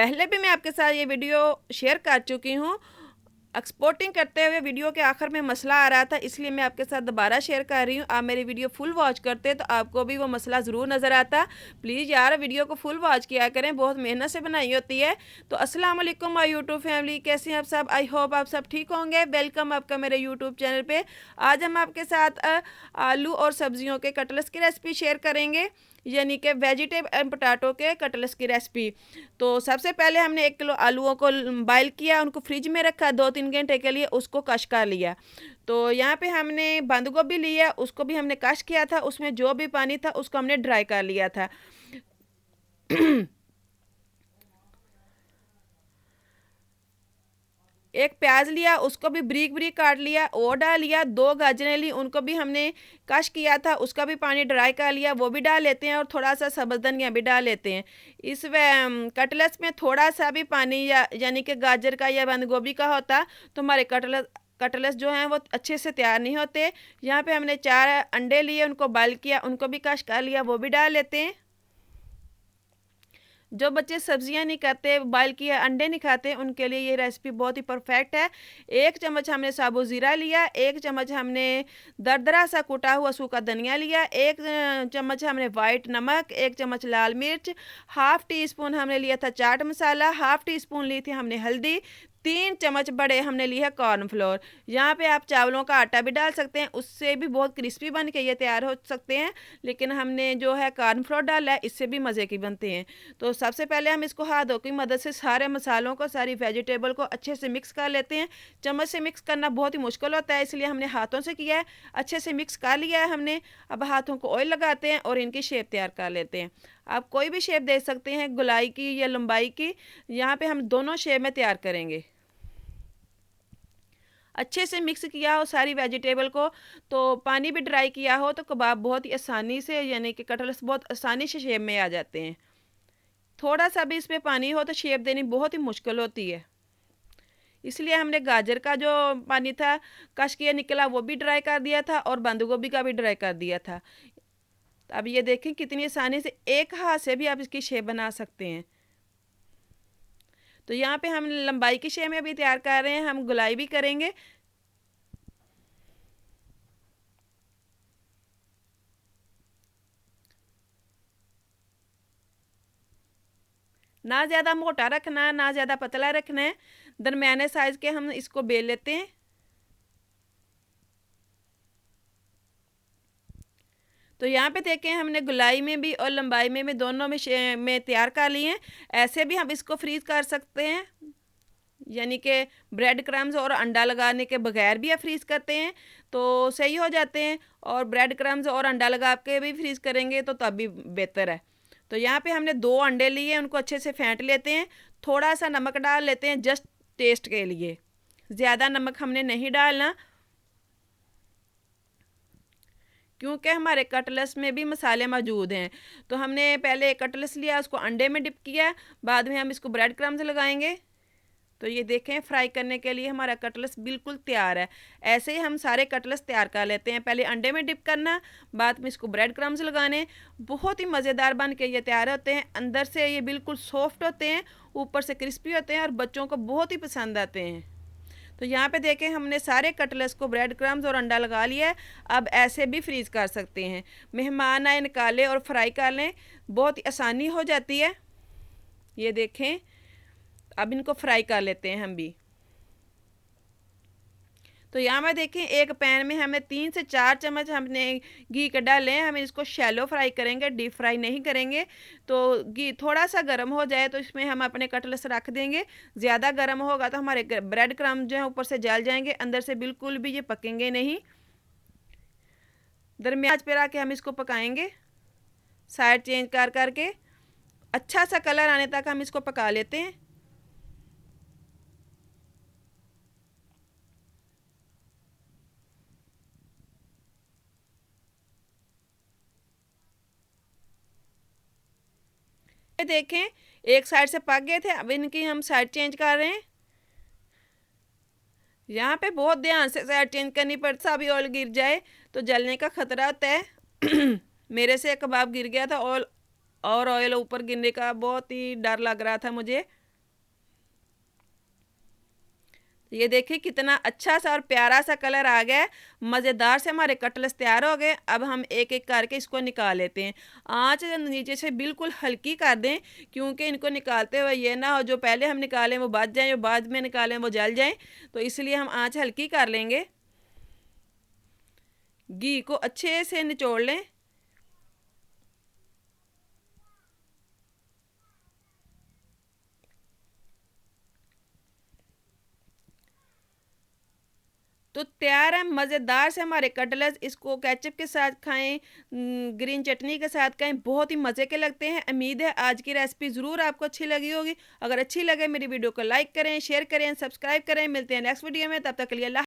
पहले भी मैं आपके साथ ये वीडियो शेयर कर चुकी हूँ। एक्सपोर्टिंग करते हुए वीडियो के आखिर में मसला आ रहा था, इसलिए मैं आपके साथ दोबारा शेयर कर रही हूँ। आप मेरी वीडियो फुल वॉच करते तो आपको भी वो मसला ज़रूर नज़र आता। प्लीज़ यार वीडियो को फुल वॉच किया करें, बहुत मेहनत से बनाई होती है। तो अस्सलाम वालेकुम माय यूट्यूब फैमिली, कैसे हैं आप सब? आई होप आप सब ठीक होंगे। वेलकम आपका मेरे यूट्यूब चैनल पे। आज हम आपके साथ आलू और सब्जियों के कटलेट्स की रेसिपी शेयर करेंगे, यानी कि वेजिटेबल एंड पोटैटो के कटलेट्स की रेसिपी। तो सबसे पहले हमने 1 किलो आलूओं को बॉयल किया, उनको फ्रिज में रखा 2-3 घंटे के लिए, उसको कश कर लिया। तो यहाँ पे हमने बंद गोभी लिया, उसको भी हमने कश किया था, उसमें जो भी पानी था उसको हमने ड्राई कर लिया था। एक प्याज लिया, उसको भी ब्रीक ब्रीक काट लिया, वो डाल लिया। 2 गाजरें ली, उनको भी हमने कश किया था, उसका भी पानी ड्राई कर लिया, वो भी डाल लेते हैं। और थोड़ा सा सब्ज़ धनिया भी डाल लेते हैं। इस कटलेट्स में थोड़ा सा भी पानी या यानी कि गाजर का या बंद गोभी का होता तो हमारे कटलेट्स जो हैं वो अच्छे से तैयार नहीं होते। यहाँ पे हमने 4 अंडे लिए, उनको बॉयल किया, उनको भी कश कर लिया, वो भी डाल लेते हैं। जो बच्चे सब्जियां नहीं खाते, बॉयल किए अंडे नहीं खाते, उनके लिए ये रेसिपी बहुत ही परफेक्ट है। 1 चम्मच हमने साबुत ज़ीरा लिया, 1 चम्मच हमने दरदरा सा कुटा हुआ सूखा धनिया लिया, 1 चम्मच हमने वाइट नमक, 1 चम्मच लाल मिर्च, हाफ़ टी स्पून हमने लिया था chaat masala, half tea spoon ली थी हमने हल्दी, 3 चम्मच बड़े हमने लिया कॉर्नफ्लोर। यहाँ पे आप चावलों का आटा भी डाल सकते हैं, उससे भी बहुत क्रिस्पी बन के ये तैयार हो सकते हैं, लेकिन हमने जो है कॉर्नफ्लोर डाला है, इससे भी मज़े की बनते हैं। तो सबसे पहले हम इसको हाथों की मदद से सारे मसालों को, सारी वेजिटेबल को अच्छे से मिक्स कर लेते हैं। चम्मच से मिक्स करना बहुत ही मुश्किल होता है, इसलिए हमने हाथों से किया है। अच्छे से मिक्स कर लिया है हमने। अब हाथों को ऑयल लगाते हैं और इनकी शेप तैयार कर लेते हैं। आप कोई भी शेप दे सकते हैं, गोलाई की या लंबाई की। यहाँ पे हम दोनों शेप में तैयार करेंगे। अच्छे से मिक्स किया हो सारी वेजिटेबल को, तो पानी भी ड्राई किया हो, तो कबाब बहुत ही आसानी से, यानी कि कटलेट्स बहुत आसानी से शेप में आ जाते हैं। थोड़ा सा भी इसमें पानी हो तो शेप देनी बहुत ही मुश्किल होती है, इसलिए हमने गाजर का जो पानी था कश किया निकला वो भी ड्राई कर दिया था, और बंद गोभी का भी ड्राई कर दिया था। अब ये देखें कितनी आसानी से एक हाथ से भी आप इसकी शेप बना सकते हैं। तो यहाँ पे हम लंबाई की शेप में भी तैयार कर रहे हैं, हम गुलाई भी करेंगे। ना ज़्यादा मोटा रखना है, ना ज़्यादा पतला रखना है, दरमियाने साइज़ के हम इसको बेल लेते हैं। तो यहाँ पे देखें हमने गुलाई में भी और लंबाई में भी, दोनों में तैयार कर लिए हैं। ऐसे भी हम इसको फ्रीज़ कर सकते हैं, यानी कि ब्रेड क्रम्स और अंडा लगाने के बगैर भी आप फ्रीज़ करते हैं तो सही हो जाते हैं, और ब्रेड क्रम्स और अंडा लगा के भी फ्रीज़ करेंगे तो तब भी बेहतर है। तो यहाँ पे हमने 2 अंडे लिए, उनको अच्छे से फेंट लेते हैं। थोड़ा सा नमक डाल लेते हैं जस्ट टेस्ट के लिए, ज़्यादा नमक हमने नहीं डालना, क्योंकि हमारे कटलेट्स में भी मसाले मौजूद हैं। तो हमने पहले एक कटलेट्स लिया, उसको अंडे में डिप किया, बाद में हम इसको ब्रेड क्रम्स लगाएंगे। तो ये देखें फ्राई करने के लिए हमारा कटलेट्स बिल्कुल तैयार है। ऐसे ही हम सारे कटलेट्स तैयार कर लेते हैं। पहले अंडे में डिप करना, बाद में इसको ब्रेड क्रम्स लगाने। बहुत ही मज़ेदार बन के ये तैयार होते हैं। अंदर से ये बिल्कुल सॉफ्ट होते हैं, ऊपर से क्रिस्पी होते हैं, और बच्चों को बहुत ही पसंद आते हैं। तो यहाँ पे देखें हमने सारे कटलेट्स को ब्रेड क्रम्स और अंडा लगा लिया है। अब ऐसे भी फ्रीज़ कर सकते हैं, मेहमान आए निकालें और फ्राई कर लें, बहुत ही आसानी हो जाती है। ये देखें, अब इनको फ्राई कर लेते हैं हम भी। तो यहाँ में देखें एक पैन में हमें 3 से 4 चम्मच हमने घी के डाले हैं। हम इसको शैलो फ्राई करेंगे, डीप फ्राई नहीं करेंगे। तो घी थोड़ा सा गर्म हो जाए तो इसमें हम अपने कटलेट्स रख देंगे। ज़्यादा गर्म होगा तो हमारे ब्रेड क्रम्ब जो है ऊपर से जल जाएंगे, अंदर से बिल्कुल भी ये पकेंगे नहीं। दरमियान आंच पे रख के हम इसको पकाएंगे, साइड चेंज कर करके अच्छा सा कलर आने तक हम इसको पका लेते हैं। देखें एक साइड से पक गए थे, अब इनकी हम साइड चेंज कर रहे हैं। यहाँ पे बहुत ध्यान से साइड चेंज करनी पड़ती है, अभी ऑयल गिर जाए तो जलने का खतरा होता है। मेरे से कबाब गिर गया था, और ऑयल ऊपर गिरने का बहुत ही डर लग रहा था मुझे। ये देखिए कितना अच्छा सा और प्यारा सा कलर आ गया है। मज़ेदार से हमारे कटलेट्स तैयार हो गए। अब हम एक-एक करके इसको निकाल लेते हैं। आँच नीचे से बिल्कुल हल्की कर दें, क्योंकि इनको निकालते हुए ये ना हो जो पहले हम निकालें वो बच जाएँ, जो बाद में निकालें वो जल जाएँ। तो इसलिए हम आँच हल्की कर लेंगे। घी को अच्छे से निचोड़ लें। तो तैयार है मज़ेदार से हमारे कटलेट्स। इसको केचप के साथ खाएं, ग्रीन चटनी के साथ खाएं, बहुत ही मज़े के लगते हैं। उम्मीद है आज की रेसिपी ज़रूर आपको अच्छी लगी होगी। अगर अच्छी लगे मेरी वीडियो को लाइक करें, शेयर करें, सब्सक्राइब करें। मिलते हैं नेक्स्ट वीडियो में, तब तक के लिए अल्लाह।